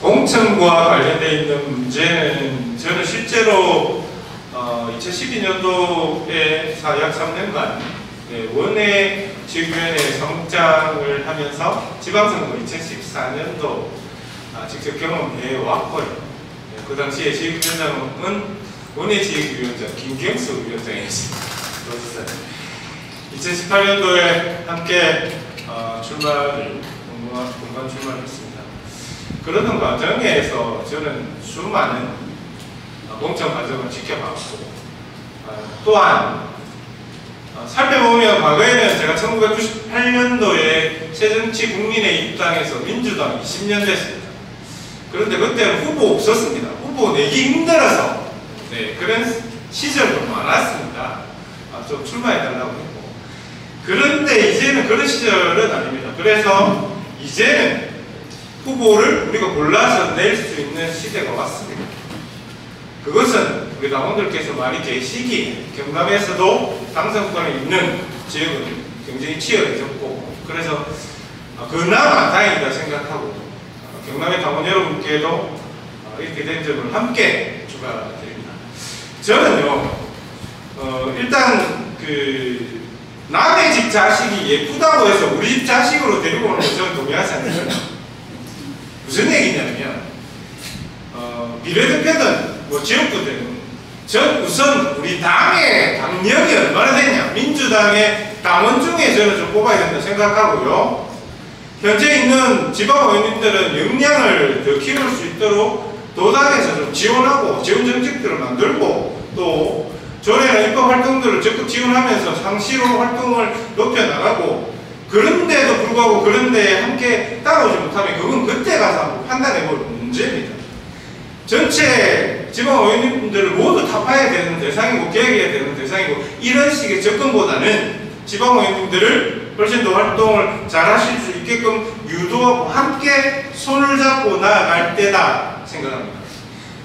공천과 관련되어 있는 문제는 저는 실제로 2012년도에 약 3년간 원외 지역위원회 사무장을 하면서 지방선거 2014년도 직접 경험해 왔고요. 그 당시에 지역위원장은 원외 지역위원장 김경수 위원장이었습니다. 2018년도에 함께 공관 출마를 했습니다. 그러던 과정에서 저는 수많은 공천 과정을 지켜봤고, 또한 살펴보면 과거에는 제가 1998년도에 새정치 국민의 입당해서 민주당 20년 됐습니다. 그런데 그때는 후보 없었습니다. 후보 내기 힘들어서 그런 시절도 많았습니다. 좀 출마해달라고 했고. 그런데 이제는 그런 시절은 아닙니다. 그래서 이제는 후보를 우리가 골라서 낼 수 있는 시대가 왔습니다. 그것은 우리 당원들께서 많이 계시기에 경남에서도 당선권이 있는 지역은 굉장히 치열해졌고, 그래서 그나마 다행이다 생각하고 경남의 당원 여러분께도 이렇게 된 점을 함께 축하드립니다. 저는요, 일단 남의 집 자식이 예쁘다고 해서 우리 집 자식으로 데리고 오는 거 저는 동의하지 않습니다. 무슨 얘기냐면, 비례대표든 지역구든 전 우선 우리 당의 당력이 얼마나 되냐, 민주당의 당원 중에 저는 좀 뽑아야 된다 생각하고요. 현재 있는 지방의원님들은 역량을 더 키울 수 있도록 도당에서 좀 지원하고 지원 정책들을 만들고, 또 조례나 입법 활동들을 적극 지원하면서 상시로 활동을 높여나가고, 그런데도 불구하고 그런데 함께 따라오지 못하면 그건 그때 가서 한번 판단해볼 문제입니다. 전체 지방의원님들을 모두 타파해야 되는 대상이고 개혁해야 되는 대상이고, 이런 식의 접근보다는 지방의원님들을 훨씬 더 활동을 잘 하실 수 있게끔 유도하고 함께 손을 잡고 나아갈 때다 생각합니다.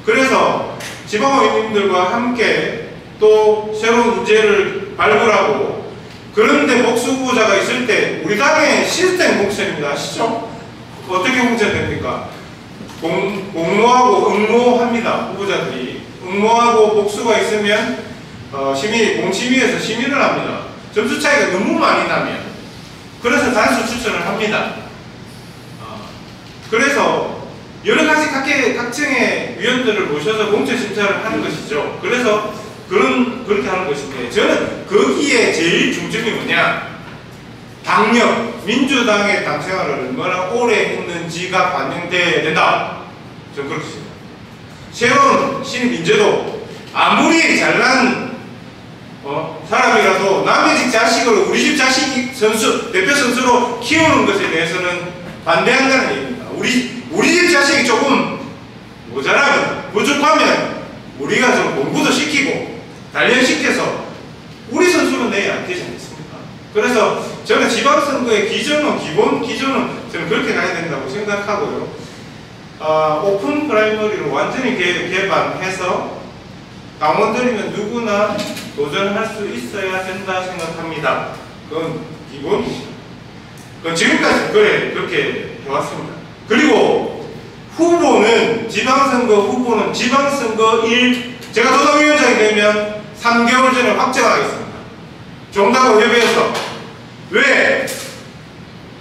그래서 지방의원님들과 함께 또 새로운 문제를 발굴하고, 그런데 복수 후보자가 있을 때 우리 당의 시스템 공천입니다. 아시죠? 어떻게 공천됩니까? 공모하고 응모합니다. 후보자들이 응모하고 복수가 있으면 공심위에서 심의를 합니다. 점수 차이가 너무 많이 나면 그래서 단수 추천을 합니다. 그래서 여러 가지 각층의 위원들을 모셔서 공천 심사를 하는 것이죠. 그래서 그렇게 하는 것인데, 저는 거기에 제일 중점이 뭐냐, 당력, 민주당의 당 생활을 얼마나 오래 했는지가 반영돼야 된다. 저는 그렇게 생각합니다. 새로운 신입 인재도 아무리 잘난 사람이라도 남의 집 자식을 우리 집 자식 대표 선수로 키우는 것에 대해서는 반대한다는 얘기입니다. 우리 집 자식이 조금 모자라면, 부족하면 우리가 좀 공부도 시키고 단련시켜서 우리 선수는 내야 안 되지 않겠습니까? 그래서 저는 지방선거의 기본 기조는 저는 그렇게 가야 된다고 생각하고요. 오픈 프라이머리로 완전히 개방해서 당원들이면 누구나 도전할 수 있어야 된다 생각합니다. 그건 기본입니다. 그건 지금까지 그렇게 해왔습니다. 그리고 지방선거 후보는 지방선거일, 제가 도당위원장이 되면 3개월 전에 확정하겠습니다. 종당과 협의해서. 왜?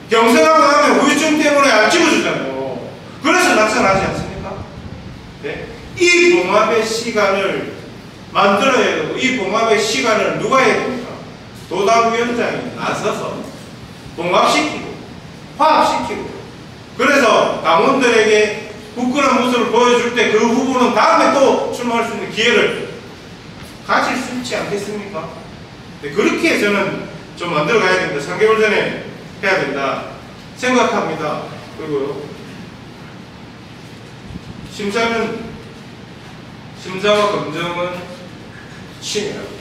경선하고 나면 후유증 때문에 안 찍어주잖아요. 그래서 낙선하지 않습니까? 네? 이 봉합의 시간을 만들어야 되고, 이 봉합의 시간을 누가 해야 됩니까? 도당위원장이 나서서 봉합시키고 화합시키고, 그래서 당원들에게 굳건한 모습을 보여줄 때 그 후보는 다음에 또 출마할 수 있는 기회를 가질 수 있지 않겠습니까? 네, 그렇게 저는 좀 만들어 가야 된다. 3개월 전에 해야 된다 생각합니다. 그리고 심사와 검증은 치밀합니다.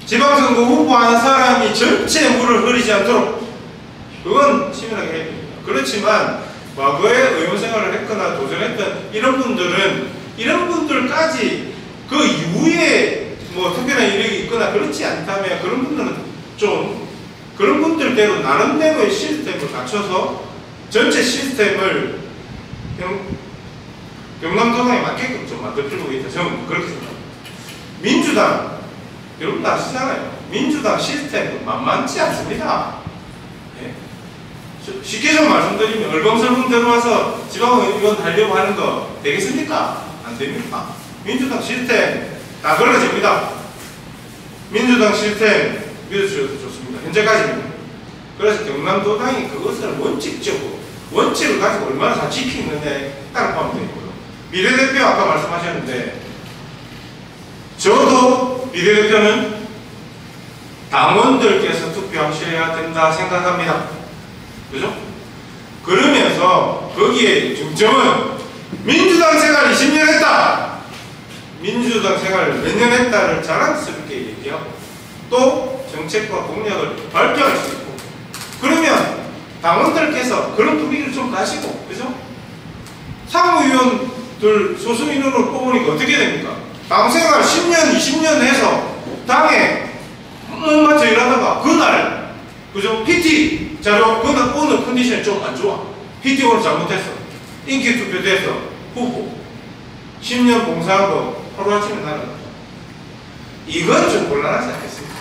지방선거 후보하는 사람이 전체 물을 흐리지 않도록 그건 치밀하게 해야 됩니다. 그렇지만 과거에 의원 생활을 했거나 도전했던 이런 분들까지 그 이후에 특별한 이력이 있거나 그렇지 않다면, 그런 분들은 좀 그런 분들대로 나름대로의 시스템을 갖춰서 전체 시스템을 경남도당에 맞게끔 좀 만들 필요가 있다. 저는 그렇게 생각합니다. 민주당, 여러분도 아시잖아요. 민주당 시스템은 만만치 않습니다. 예? 쉽게 좀 말씀드리면 얼벙설벙 들어와서 지방의원 하려고 하는 거 되겠습니까? 안 됩니까? 민주당 시스템 다 걸어집니다. 민주당 시스템 믿어주셔도 좋습니다. 현재까지는. 그래서 경남도당이 그것을 원칙을 가지고 얼마나 잘 지키는데 따로 보면 되고요. 비례대표 아까 말씀하셨는데 저도 비례대표는 당원들께서 투표하셔야 된다 생각합니다. 그죠? 그러면서 거기에 중점은 민주당 생활 20년 했다. 민주당 생활 몇 년 했다를 자랑스럽게 얘기하고 또 정책과 공약을 발표할 수 있고 그러면 당원들께서 그런 분위기를 좀 가시고 그죠? 사무위원들 소수인원으로 뽑으니까 어떻게 됩니까? 당생활 10년, 20년 해서 당에 맞춰 일하다가 그날 그죠? PT 자료 그날 오늘 컨디션이 좀 안 좋아. PT 오늘 잘못했어. 인기 투표돼서 후보 10년 봉사한 거 하루아침에 나는 이건 좀 곤란하지 않겠습니까?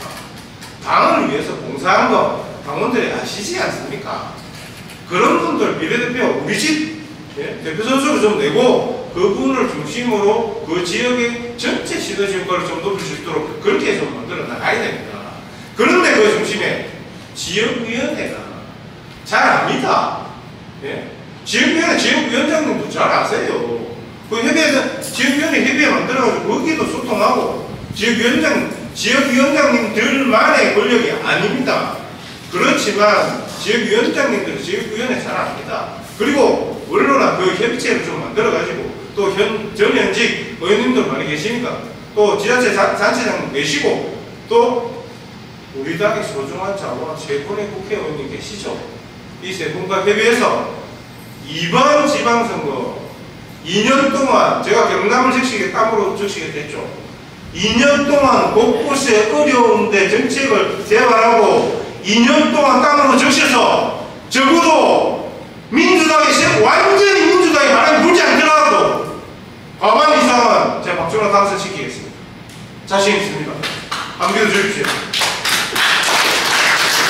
당을 위해서 봉사한 거 당원들이 아시지 않습니까? 그런 분들 비례대표 우리 집 대표 선수를 좀 내고 그분을 중심으로 그 지역의 전체 시너지 효과를 좀 높일 수 있도록 그렇게 좀 만들어 나가야 됩니다. 그런데 그 중심에 지역위원회가 잘 압니다. 예? 지역위원회, 지역위원장님도 잘 아세요. 그 협의회에서 지역위원회 협의회 만들어가지고 거기도 소통하고 지역위원장님들만의 권력이 아닙니다. 그렇지만 지역위원장님들은 지역위원회 잘 압니다. 그리고 원로나 그 협의체를 좀 만들어가지고 또 전현직 의원님들 많이 계시니까 또 지자체 단체장 계시고 또 우리 당의 소중한 자원 세 분의 국회의원님 계시죠. 이 세 분과 협의해서 이번 지방선거 2년 동안 제가 경남을 적시게 땀으로 적시게 됐죠. 2년 동안 곳곳에 어려운데 정책을 개발하고 2년 동안 땀으로 적셔서 적어도 민주당이 완전히 민주당이 바람이 불지 않더라도 과반 이상은 제가 박정환 당선시키겠습니다. 자신 있습니다. 한번 믿어주십시오.